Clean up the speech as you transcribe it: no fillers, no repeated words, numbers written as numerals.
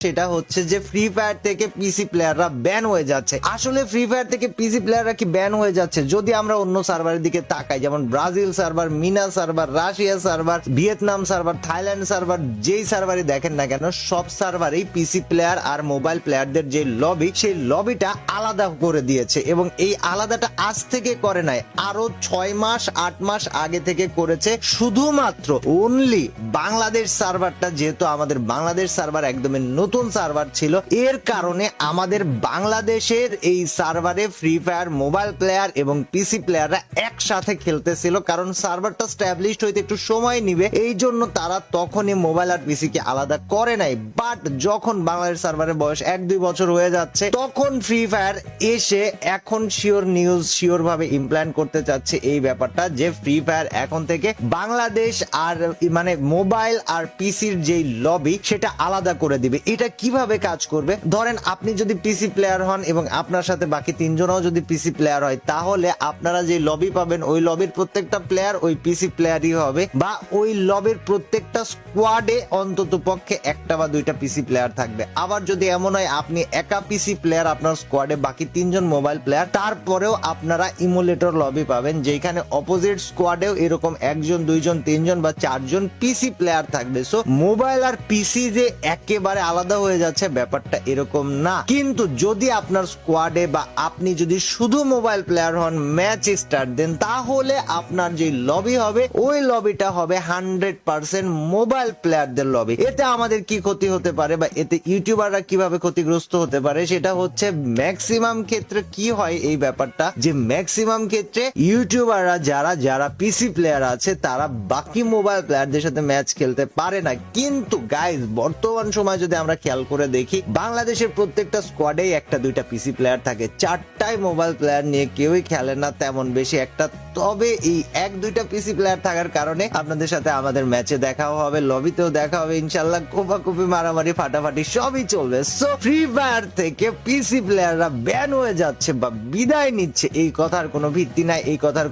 সেটা হচ্ছে যে ফ্রি ফায়ার থেকে পিসি প্লেয়াররা ব্যান হয়ে যাচ্ছে। আসলে ফ্রি ফায়ার থেকে পিসি প্লেয়াররা কি ব্যান হয়ে যাচ্ছে? যদি আমরা অন্য সার্ভারের দিকে তাকাই, যেমন Brazil server, MENA server, Russia server, Vietnam server, Thailand server, যেই সার্ভারই দেখেন না কেন সব সার্ভারেই পিসি প্লেয়ার আর মোবাইল প্লেয়ারদের যে লবি, সেই লবিটা আলাদা করে দিয়েছে এবং এই আলাদাটা আজ থেকে করে নাই, আরো 6 মাস 8 মাস আগে থেকে করেছে। শুধুমাত্র অনলি বাংলাদেশ সার্ভারটা, যেহেতু আমাদের বাংলাদেশ সার্ভার একদমই নতুন সার্ভার ছিল, এর কারণে আমাদের বাংলাদেশের এই সার্ভারে ফ্রি ফায়ার মোবাইল প্লেয়ার এবং পিসি প্লেয়াররা একসাথে খেলতেছিল। কারণ সার্ভারটা স্ট্যাবলিশড হইতে একটু সময় নিবে, এই জন্য তারা তখনই মোবাইল আর পিসি কে আলাদা করে নাই। বাট যখন বাংলাদেশ সার্ভারের বয়স 1-2 বছর হয়ে যাচ্ছে, তখন ফ্রি ফায়ার এসে এখন শিওর ভাবে ইমপ্লিমেন্ট করতে চাচ্ছে এই ব্যাপারটা যে ফ্রি ফায়ার এখন থেকে বাংলাদেশ আর মানে মোবাইল আর পিসির যে লবি সেটা আলাদা করে দিবে। এটা কিভাবে কাজ করবে? ধরেন আপনি যদি পিসি প্লেয়ার হন এবং আপনার সাথে বাকি 3 জনও যদি পিসি প্লেয়ার হয়, তাহলে আপনারা যে লবি পাবেন ওই লবির প্রত্যেকটা প্লেয়ার ওই পিসি প্লেয়ারই হবে, বা ওই লবির প্রত্যেকটা স্কোয়াডে অন্তত পক্ষে একটা বা দুইটা পিসি প্লেয়ার থাকবে। আবার যদি এমন হয় আপনি একা পিসি প্লেয়ার, আপনার স্কোয়াডে বাকি 3 জন মোবাইল প্লেয়ার, তারপরেও আপনারা ইমুলেটর লবি পাবেন যেখানে অপোজিট স্কোয়াডেও এরকম 1 জন 2 জন 3 জন বা 4 জন পিসি প্লেয়ার থাকবে। সো মোবাইল আর পিসি যে একেবারে আলাদা হয়ে যাচ্ছে ব্যাপারটা এরকম না। কিন্তু যদি আপনার স্কোয়াডে বা আপনি যদি শুধু মোবাইল প্লেয়ার হন, ম্যাচ স্টার্ট দেন, তাহলে আপনার যে লবি হবে ওই লবিটা হবে 100% মোবাইল প্লেয়ারদের লবি। এতে আমাদের কি ক্ষতি হতে পারে বা এতে ইউটিউবাররা কিভাবে ক্ষতিগ্রস্ত হতে পারে? সেটা হচ্ছে ম্যাক্সিমাম ক্ষেত্রে কি হয় এই ব্যাপারটা, যে ম্যাক্সিমাম ক্ষেত্রে ইউটিউবাররা যারা পিসি প্লেয়ার আছে তারা বাকি মোবাইল প্লেয়ারদের সাথে ম্যাচ খেলতে পারে না। কিন্তু গাইজ বর্তমান সময় যদি আমরা খেয়াল করে দেখি, বাংলাদেশের প্রত্যেকটা স্কোয়াডেই 1-2টা পিসি প্লেয়ার থাকে, 4টায় মোবাইল প্লেয়ার নিয়ে কেউই খেলে না তেমন বেশি একটা। তবে এই 1-2টা পিসি প্লেয়ার থাকার কারণে আপনাদের সাথে আমাদের ম্যাচে দেখাও হবে, লবিতেও দেখা হবে, ইনশাল্লাহ কোপাকুপি মারামারি ফাটাফাটি সবই চলবে। সো ফ্রি ফায়ার থেকে পিসি প্লেয়াররা ব্যান হয়ে যাচ্ছে বা বিদায় নিচ্ছে, এই কথার কোনো ভিত্তি নাই, এই কথার